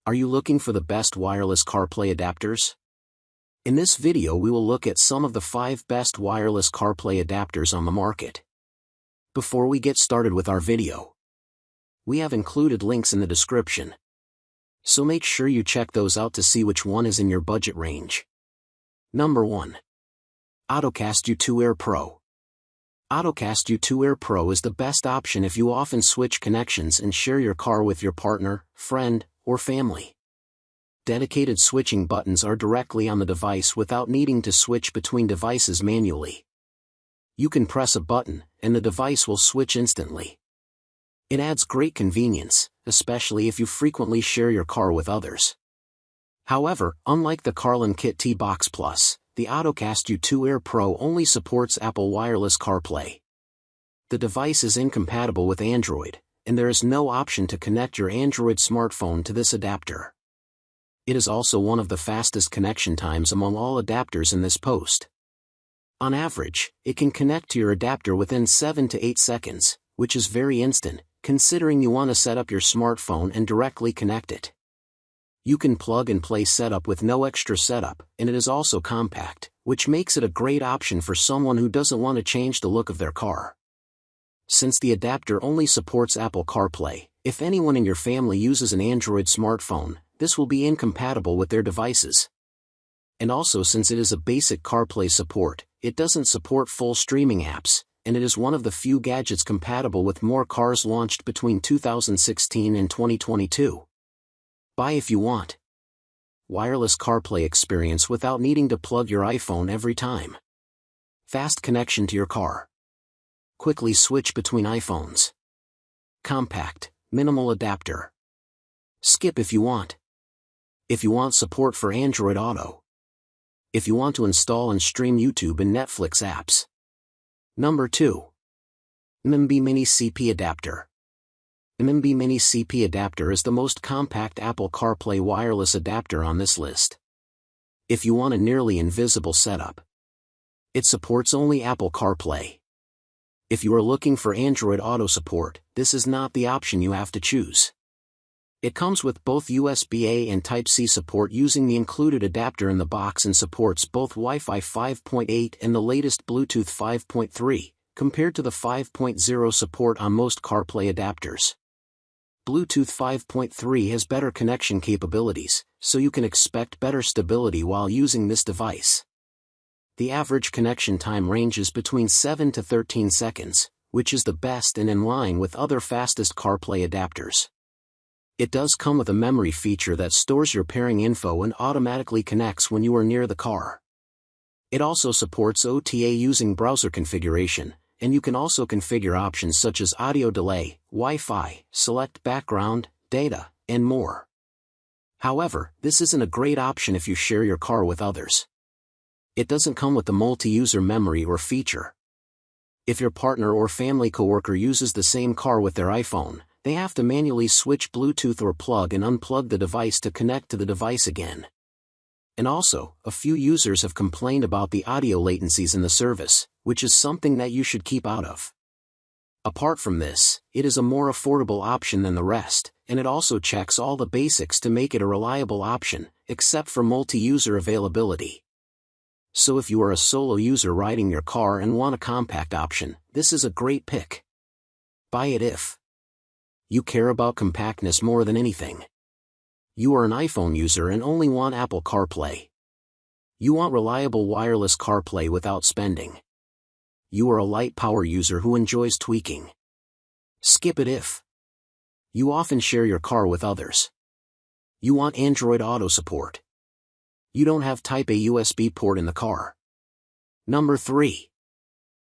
Are you looking for the best wireless CarPlay adapters? In this video we will look at some of the 5 best wireless CarPlay adapters on the market. Before we get started with our video, we have included links in the description, so make sure you check those out to see which one is in your budget range. Number 1. Ottocast U2-Air Pro. Ottocast U2-Air Pro is the best option if you often switch connections and share your car with your partner, friend, or family. Dedicated switching buttons are directly on the device without needing to switch between devices manually. You can press a button, and the device will switch instantly. It adds great convenience, especially if you frequently share your car with others. However, unlike the Carlin Kit T-Box Plus, the Ottocast U2-Air Pro only supports Apple Wireless CarPlay. The device is incompatible with Android, and there is no option to connect your Android smartphone to this adapter. It is also one of the fastest connection times among all adapters in this post. On average, it can connect to your adapter within 7 to 8 seconds, which is very instant, considering you want to set up your smartphone and directly connect it. You can plug and play setup with no extra setup, and it is also compact, which makes it a great option for someone who doesn't want to change the look of their car. Since the adapter only supports Apple CarPlay, if anyone in your family uses an Android smartphone, this will be incompatible with their devices. And also, since it is a basic CarPlay support, it doesn't support full streaming apps, and it is one of the few gadgets compatible with more cars launched between 2016 and 2022. Buy if you want. Wireless CarPlay experience without needing to plug your iPhone every time. Fast connection to your car. Quickly switch between iPhones. Compact, minimal adapter. Skip if you want. If you want support for Android Auto. If you want to install and stream YouTube and Netflix apps. Number 2. MMB Mini CP Adapter. MMB Mini CP Adapter is the most compact Apple CarPlay wireless adapter on this list. If you want a nearly invisible setup, it supports only Apple CarPlay. If you are looking for Android Auto support, this is not the option you have to choose. It comes with both USB-A and Type-C support using the included adapter in the box and supports both Wi-Fi 5.8 and the latest Bluetooth 5.3, compared to the 5.0 support on most CarPlay adapters. Bluetooth 5.3 has better connection capabilities, so you can expect better stability while using this device. The average connection time ranges between 7 to 13 seconds, which is the best and in line with other fastest CarPlay adapters. It does come with a memory feature that stores your pairing info and automatically connects when you are near the car. It also supports OTA using browser configuration, and you can also configure options such as audio delay, Wi-Fi, select background, data, and more. However, this isn't a great option if you share your car with others. It doesn't come with the multi-user memory or feature. If your partner or family coworker uses the same car with their iPhone, they have to manually switch Bluetooth or plug and unplug the device to connect to the device again. And also, a few users have complained about the audio latencies in the service, which is something that you should keep out of. Apart from this, it is a more affordable option than the rest, and it also checks all the basics to make it a reliable option, except for multi-user availability. So if you are a solo user riding your car and want a compact option, this is a great pick. Buy it if you care about compactness more than anything. You are an iPhone user and only want Apple CarPlay. You want reliable wireless CarPlay without spending. You are a light power user who enjoys tweaking. Skip it if you often share your car with others. You want Android Auto support. You don't have Type-A USB port in the car. Number 3.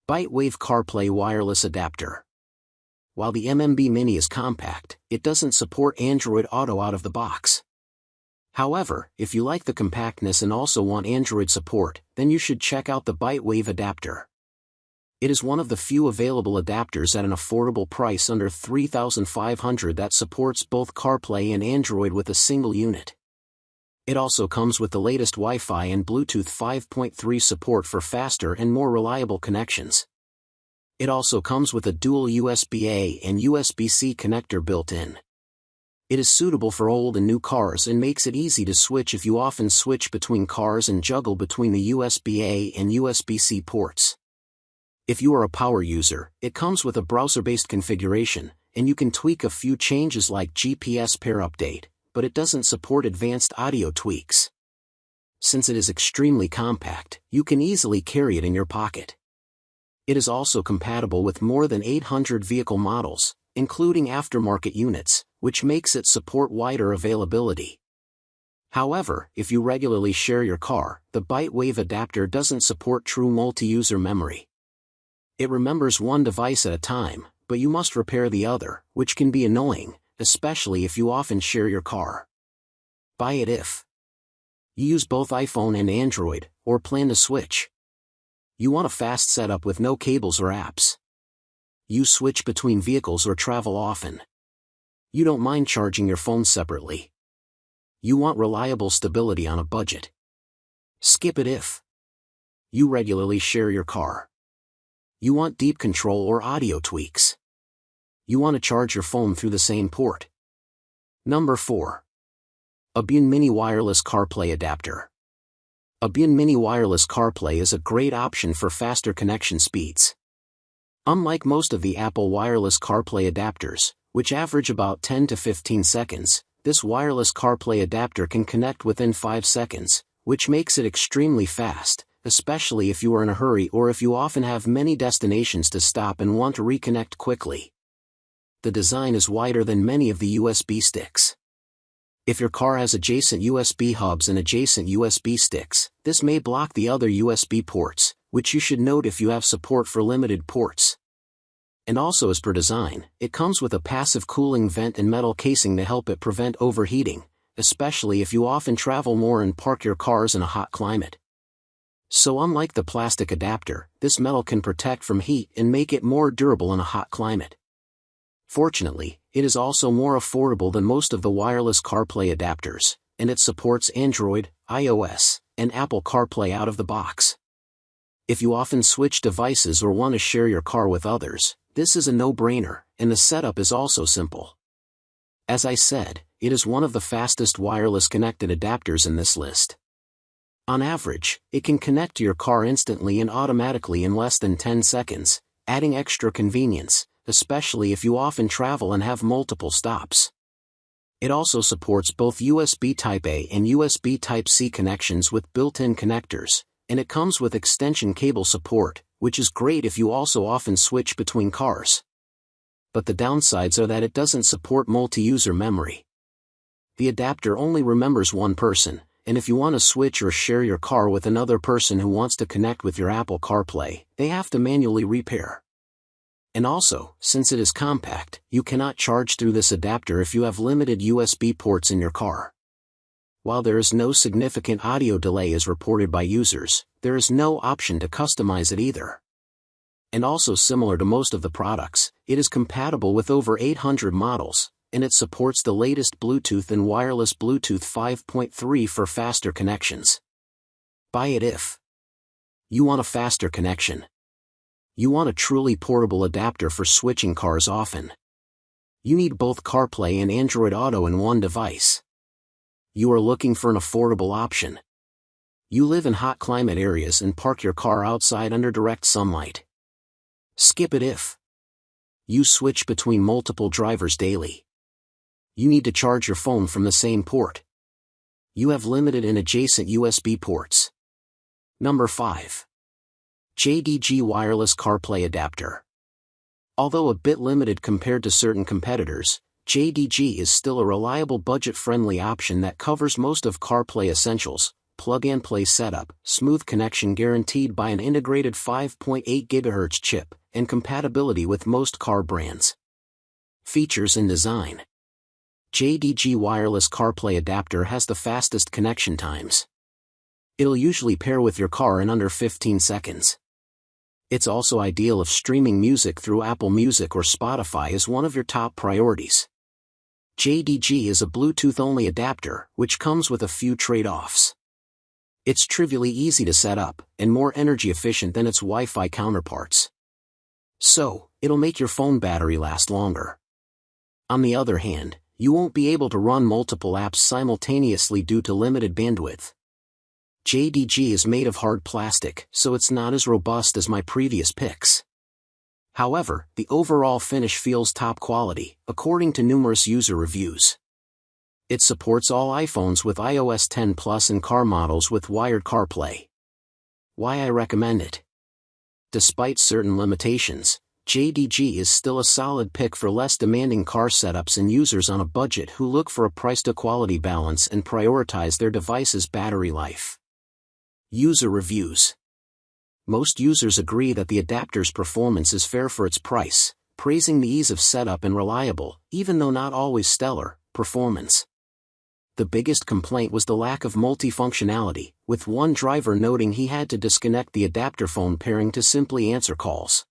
Bytewave CarPlay Wireless Adapter. While the MMB Mini is compact, it doesn't support Android Auto out of the box. However, if you like the compactness and also want Android support, then you should check out the Bytewave adapter. It is one of the few available adapters at an affordable price under $3,500 that supports both CarPlay and Android with a single unit. It also comes with the latest Wi-Fi and Bluetooth 5.3 support for faster and more reliable connections. It also comes with a dual USB-A and USB-C connector built in. It is suitable for old and new cars and makes it easy to switch if you often switch between cars and juggle between the USB-A and USB-C ports. If you are a power user, it comes with a browser-based configuration, and you can tweak a few changes like GPS pair update, but it doesn't support advanced audio tweaks. Since it is extremely compact, you can easily carry it in your pocket. It is also compatible with more than 800 vehicle models, including aftermarket units, which makes it support wider availability. However, if you regularly share your car, the Bytewave adapter doesn't support true multi-user memory. It remembers one device at a time, but you must repair the other, which can be annoying, especially if you often share your car. Buy it if you use both iPhone and Android, or plan to switch. You want a fast setup with no cables or apps. You switch between vehicles or travel often. You don't mind charging your phone separately. You want reliable stability on a budget. Skip it if you regularly share your car. You want deep control or audio tweaks. You want to charge your phone through the same port. Number 4. Abune Mini Wireless CarPlay Adapter. Abune Mini Wireless CarPlay is a great option for faster connection speeds. Unlike most of the Apple Wireless CarPlay adapters, which average about 10 to 15 seconds, this wireless CarPlay adapter can connect within 5 seconds, which makes it extremely fast, especially if you are in a hurry or if you often have many destinations to stop and want to reconnect quickly. The design is wider than many of the USB sticks. If your car has adjacent USB hubs and adjacent USB sticks, this may block the other USB ports, which you should note if you have support for limited ports. And also, as per design, it comes with a passive cooling vent and metal casing to help it prevent overheating, especially if you often travel more and park your cars in a hot climate. So unlike the plastic adapter, this metal can protect from heat and make it more durable in a hot climate. Fortunately, it is also more affordable than most of the wireless CarPlay adapters, and it supports Android, iOS, and Apple CarPlay out of the box. If you often switch devices or want to share your car with others, this is a no-brainer, and the setup is also simple. As I said, it is one of the fastest wireless connected adapters in this list. On average, it can connect to your car instantly and automatically in less than 10 seconds, adding extra convenience, especially if you often travel and have multiple stops. It also supports both USB Type-A and USB Type-C connections with built-in connectors, and it comes with extension cable support, which is great if you also often switch between cars. But the downsides are that it doesn't support multi-user memory. The adapter only remembers one person, and if you want to switch or share your car with another person who wants to connect with your Apple CarPlay, they have to manually repair. And also, since it is compact, you cannot charge through this adapter if you have limited USB ports in your car. While there is no significant audio delay as reported by users, there is no option to customize it either. And also, similar to most of the products, it is compatible with over 800 models, and it supports the latest Bluetooth and wireless Bluetooth 5.3 for faster connections. Buy it if you want a faster connection. You want a truly portable adapter for switching cars often. You need both CarPlay and Android Auto in one device. You are looking for an affordable option. You live in hot climate areas and park your car outside under direct sunlight. Skip it if you switch between multiple drivers daily. You need to charge your phone from the same port. You have limited and adjacent USB ports. Number 5. JDG Wireless CarPlay Adapter. Although a bit limited compared to certain competitors, JDG is still a reliable budget-friendly option that covers most of CarPlay essentials: plug-and-play setup, smooth connection guaranteed by an integrated 5.8 GHz chip, and compatibility with most car brands. Features and design. JDG Wireless CarPlay Adapter has the fastest connection times. It'll usually pair with your car in under 15 seconds. It's also ideal if streaming music through Apple Music or Spotify is one of your top priorities. JDG is a Bluetooth-only adapter, which comes with a few trade-offs. It's trivially easy to set up, and more energy efficient than its Wi-Fi counterparts. So, it'll make your phone battery last longer. On the other hand, You won't be able to run multiple apps simultaneously due to limited bandwidth. JDG is made of hard plastic, so it's not as robust as my previous picks. However, the overall finish feels top quality, according to numerous user reviews. It supports all iPhones with iOS 10 Plus and car models with wired CarPlay. Why I recommend it? Despite certain limitations, JDG is still a solid pick for less demanding car setups and users on a budget who look for a price-to-quality balance and prioritize their device's battery life. User reviews. Most users agree that the adapter's performance is fair for its price, praising the ease of setup and reliable, even though not always stellar, performance. The biggest complaint was the lack of multifunctionality, with one driver noting he had to disconnect the adapter phone pairing to simply answer calls.